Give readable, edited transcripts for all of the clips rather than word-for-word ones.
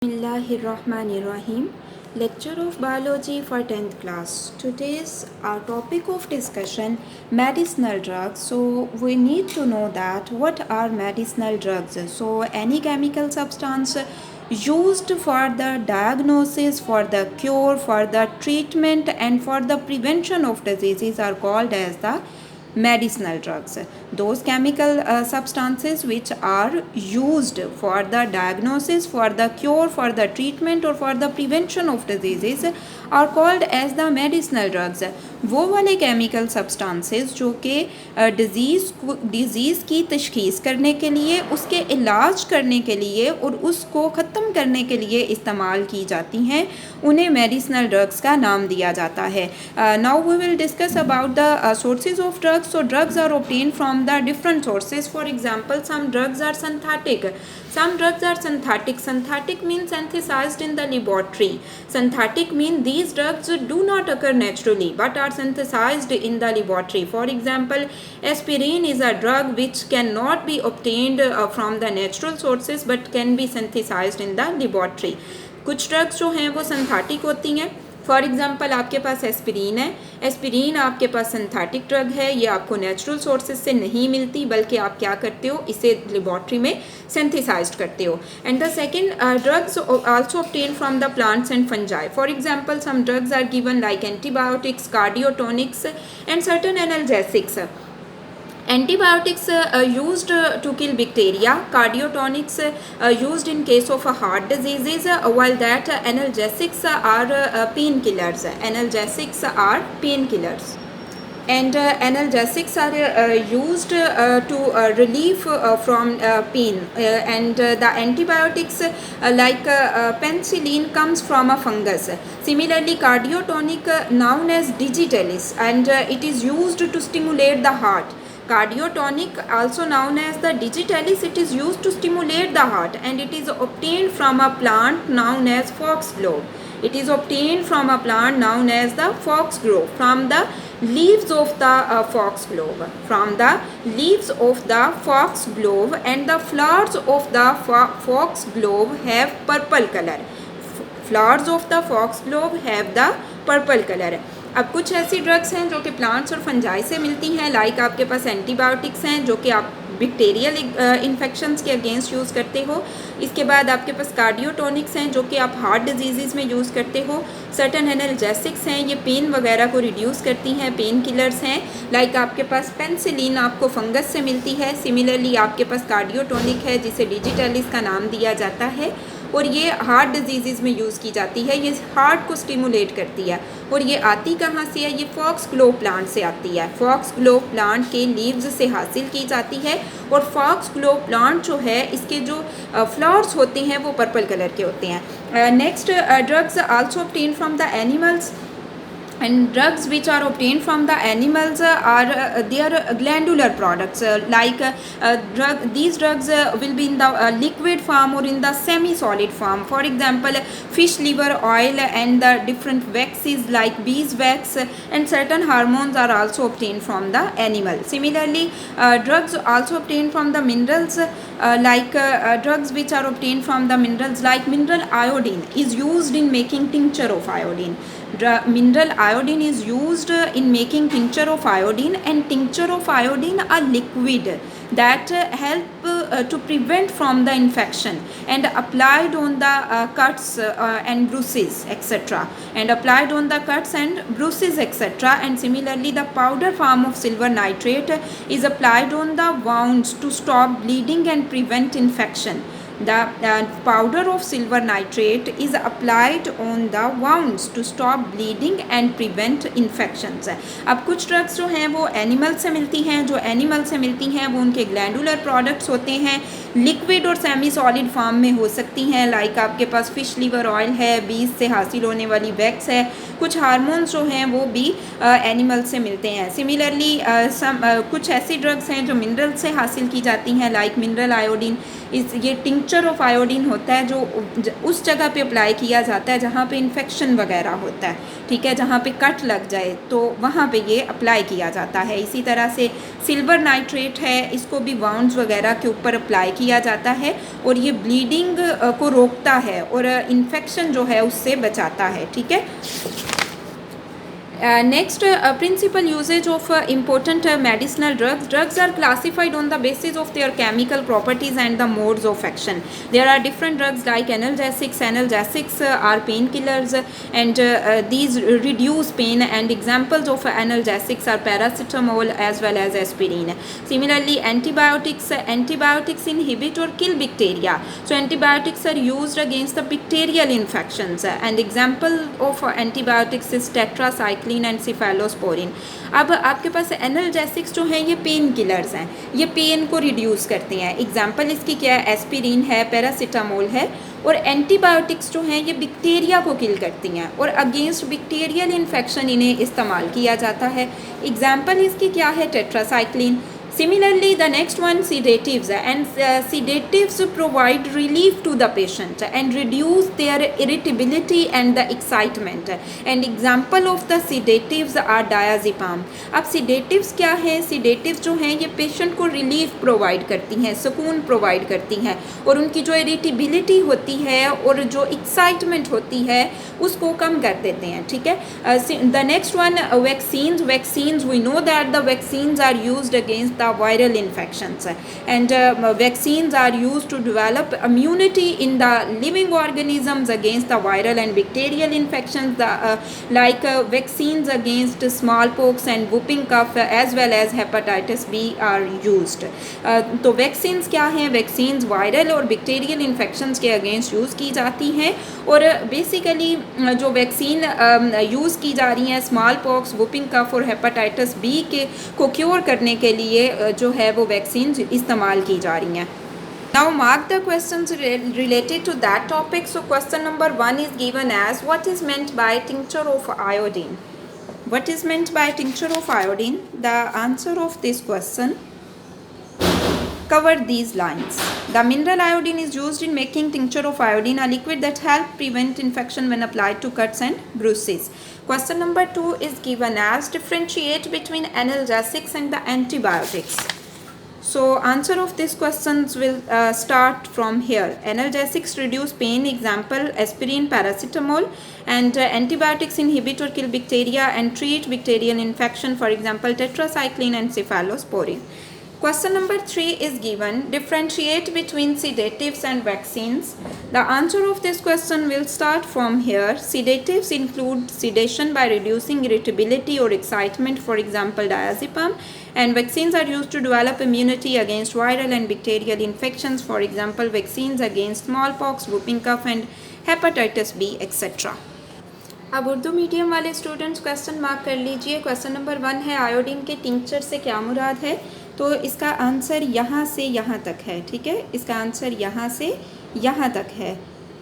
Bismillahirrahmanirrahim. Lecture of Biology for 10th class. Today's our topic of discussion medicinal drugs. So we need to know that what are medicinal drugs. So any chemical substance used for the diagnosis, for the cure, for the treatment and for the prevention of diseases are called as the medicinal drugs. Those chemical substances which are used for the diagnosis, for the cure, for the treatment or for the prevention of diseases are called as the medicinal drugs. वो वाले chemical substances जो कि disease की तशख़ीस करने के लिए, उसके इलाज करने के लिए और उसको ख़त्म करने के लिए इस्तेमाल की जाती हैं, उन्हें मेडिसिनल ड्रग्स का नाम दिया जाता है. Now we will discuss about the sources of drugs. So drugs are obtained from the different sources. For example, some drugs are synthetic. Some drugs are synthetic. Synthetic means synthesized in the laboratory. Synthetic means these drugs do not occur naturally but are synthesized in the laboratory. For example, aspirin is a drug which cannot be obtained from the natural sources but can be synthesized in the laboratory. कुछ drugs जो हैं वो synthetic होती हैं. For example आपके पास aspirin है. Aspirin आपके पास synthetic drug है, ये आपको नेचुरल सोर्सेज से नहीं मिलती बल्कि आप क्या करते हो, इसे लेबॉर्ट्री में सिंथेसाइज्ड करते हो. And the second drugs also obtain from the plants and fungi. For example some drugs are given like antibiotics, cardiotonics and certain analgesics. Antibiotics used to kill bacteria, cardiotonics used in case of heart diseases, while that analgesics are painkillers. Analgesics are painkillers. And analgesics are used to relieve from pain. And the antibiotics like penicillin comes from a fungus. Similarly, cardiotonic known as digitalis, and it is used to stimulate the heart. Cardiotonic, also known as the digitalis, it is used to stimulate the heart and it is obtained from a plant known as foxglove. It is obtained from a plant known as the foxglove, from the leaves of the foxglove. From the leaves of the foxglove, and the flowers of the foxglove have purple color. Flowers of the foxglove have the purple colour. अब कुछ ऐसी drugs हैं जो कि plants और fungi से मिलती हैं. लाइक आपके पास एंटीबायोटिक्स हैं जो कि आप बैक्टीरियल इन्फेक्शंस के अगेंस्ट यूज़ करते हो. इसके बाद आपके पास कार्डियोटोनिक्स हैं जो कि आप हार्ट डिजीज़ में यूज़ करते हो. सर्टन एनाल्जेसिक्स हैं, ये पेन वगैरह को रिड्यूस करती हैं, पेन किलर्स हैं. लाइक आपके पास पेनिसिलिन आपको फंगस से मिलती है. सिमिलरली आपके पास कार्डियोटोनिक है जिसे डिजिटलिस का नाम दिया जाता है और ये हार्ट डिजीज़ में यूज़ की जाती है. ये हार्ट को स्टिमुलेट करती है. और ये आती कहाँ से है? ये फॉक्सग्लोव प्लांट से आती है. फॉक्सग्लोव प्लांट के लीव्स से हासिल की जाती है. और फॉक्सग्लोव प्लांट जो है इसके जो फ्लावर्स होते हैं वो पर्पल कलर के होते हैं. Next, drugs also obtain from the animals. And drugs which are obtained from the animals are they are glandular products. These drugs will be in the liquid form or in the semi-solid form. For example, fish liver oil and the different waxes like beeswax and certain hormones are also obtained from the animal. Similarly, drugs also obtained from the minerals, drugs which are obtained from the minerals like mineral iodine is used in making tincture of iodine. Mineral iodine is used in making tincture of iodine, and tincture of iodine are liquid that help to prevent from the infection and applied on the cuts and bruises etc. And applied on the cuts and bruises etc. And similarly the powder form of silver nitrate is applied on the wounds to stop bleeding and prevent infection. The powder of silver nitrate is applied on the wounds to stop bleeding and prevent infections. अब कुछ drugs जो हैं वो animal से मिलती हैं. जो animal से मिलती हैं वो उनके ग्लैंडुलर प्रोडक्ट्स होते हैं, लिक्विड और सेमी सॉलिड फॉर्म में हो सकती हैं. लाइक आपके पास फिश लिवर ऑयल है, बीज से हासिल होने वाली वैक्स है. कुछ हार्मोन्स जो हैं वो भी एनिमल से मिलते हैं. सिमिलरली कुछ ऐसी ड्रग्स हैं जो मिनरल से हासिल की जाती हैं लाइक मिनरल आयोडीन. ये टिंक्चर टिंक्चर ऑफ आयोडीन होता है जो उस जगह पे अप्लाई किया जाता है जहाँ पे इन्फेक्शन वगैरह होता है, ठीक है, जहाँ पे कट लग जाए तो वहाँ पे ये अप्लाई किया जाता है। इसी तरह से सिल्वर नाइट्रेट है, इसको भी वाउंड्स वगैरह के ऊपर अप्लाई किया जाता है और ये ब्लीडिंग को रोकता है और इन्फेक्शन जो है उससे बचाता है, ठीक है। Next, principal usage of important medicinal drugs. Drugs are classified on the basis of their chemical properties and the modes of action. There are different drugs like analgesics. Analgesics are painkillers and these reduce pain, and examples of analgesics are paracetamol as well as aspirin. Similarly, antibiotics inhibit or kill bacteria. So antibiotics are used against the bacterial infections, and example of antibiotics is tetracycline and cephalosporin. अब आपके पास analgesics जो हैं ये pain killers हैं, ये pen को reduce करते हैं। एग्जांपल इसकी क्या है, एस्पिरिन है, पैरासीटामोल है। और एंटीबायोटिक्स जो हैं ये बैक्टीरिया को किल करती हैं और अगेंस्ट बैक्टीरियल इन्फेक्शन इन्हें इस्तेमाल किया जाता है। एग्जांपल इसकी क्या है, tetracycline. Similarly, the next one, sedatives, and sedatives provide relief to the patient and reduce their irritability and the excitement. And example of the sedatives are diazepam. अब sedatives क्या है, sedatives जो हैं ये पेशेंट को रिलीफ प्रोवाइड करती हैं, सुकून प्रोवाइड करती हैं और उनकी जो इरिटेबिलिटी होती है और जो एक्साइटमेंट होती है उसको कम कर देते हैं, ठीक है। The next one, vaccines we know that the vaccines are used against the viral infections, and vaccines are used to develop immunity in the living organisms against the viral and bacterial infections, like vaccines against smallpox and whooping cough as well as hepatitis B are used. तो vaccines क्या हैं, vaccines viral और bacterial infections के against use की जाती हैं और basically जो वैक्सीन यूज़ की जा रही हैं स्मॉल पॉक्स, वुपिंग कफ और हेपेटाइटिस बी के को क्योर करने के लिए जो है वो वैक्सीन इस्तेमाल की जा रही हैं। Now mark the questions related to that topic. So question number 1 is given as, what is meant by tincture of iodine? What is meant by tincture of iodine? The answer of this question cover these lines. The mineral iodine is used in making tincture of iodine, a liquid that helps prevent infection when applied to cuts and bruises. Question number 2 is given as, differentiate between analgesics and the antibiotics. So answer of these questions will start from here. Analgesics reduce pain, example aspirin, paracetamol, and antibiotics inhibit or kill bacteria and treat bacterial infection, for example tetracycline and cephalosporin. Question number 3 is given, differentiate between sedatives and vaccines. The answer of this question will start from here. Sedatives include sedation by reducing irritability or excitement, for example diazepam, and vaccines are used to develop immunity against viral and bacterial infections, for example vaccines against smallpox, whooping cough and hepatitis B, etc. अब Urdu medium वाले students question mark कर लीजिए। Question number 1 है, iodine के tincture से क्या मुराद है? तो इसका आंसर यहाँ से यहाँ तक है, ठीक है, इसका आंसर यहाँ से यहाँ तक है,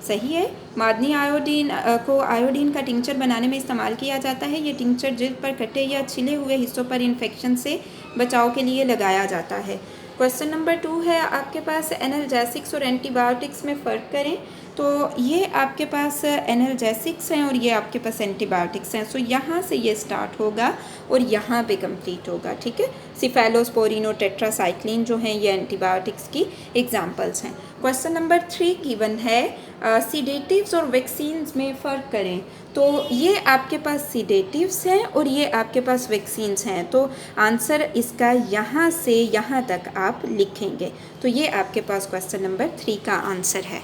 सही है। मादनी आयोडीन को आयोडीन का टिंक्चर बनाने में इस्तेमाल किया जाता है। ये टिंक्चर जिल्द पर कटे या छिले हुए हिस्सों पर इन्फेक्शन से बचाव के लिए लगाया जाता है। क्वेश्चन नंबर 2 है आपके पास, एनाल्जेसिक्स और एंटीबायोटिक्स में फ़र्क करें। तो ये आपके पास एनाल्जेसिक्स हैं और ये आपके पास एंटीबायोटिक्स हैं। सो यहाँ से ये स्टार्ट होगा और यहाँ पे कंप्लीट होगा, ठीक है। सिफेलोस्पोरिन और टेट्रासाइक्लिन जो हैं ये एंटीबायोटिक्स की एग्जांपल्स हैं। क्वेश्चन नंबर 3 गिवन है, सीडेटिव्स और वैक्सीन्स में फ़र्क करें। तो ये आपके पास सीडेटिव्स हैं और ये आपके पास वैक्सीन्स हैं। तो आंसर इसका यहाँ से यहाँ तक आप लिखेंगे। तो ये आपके पास क्वेश्चन नंबर 3 का आंसर है।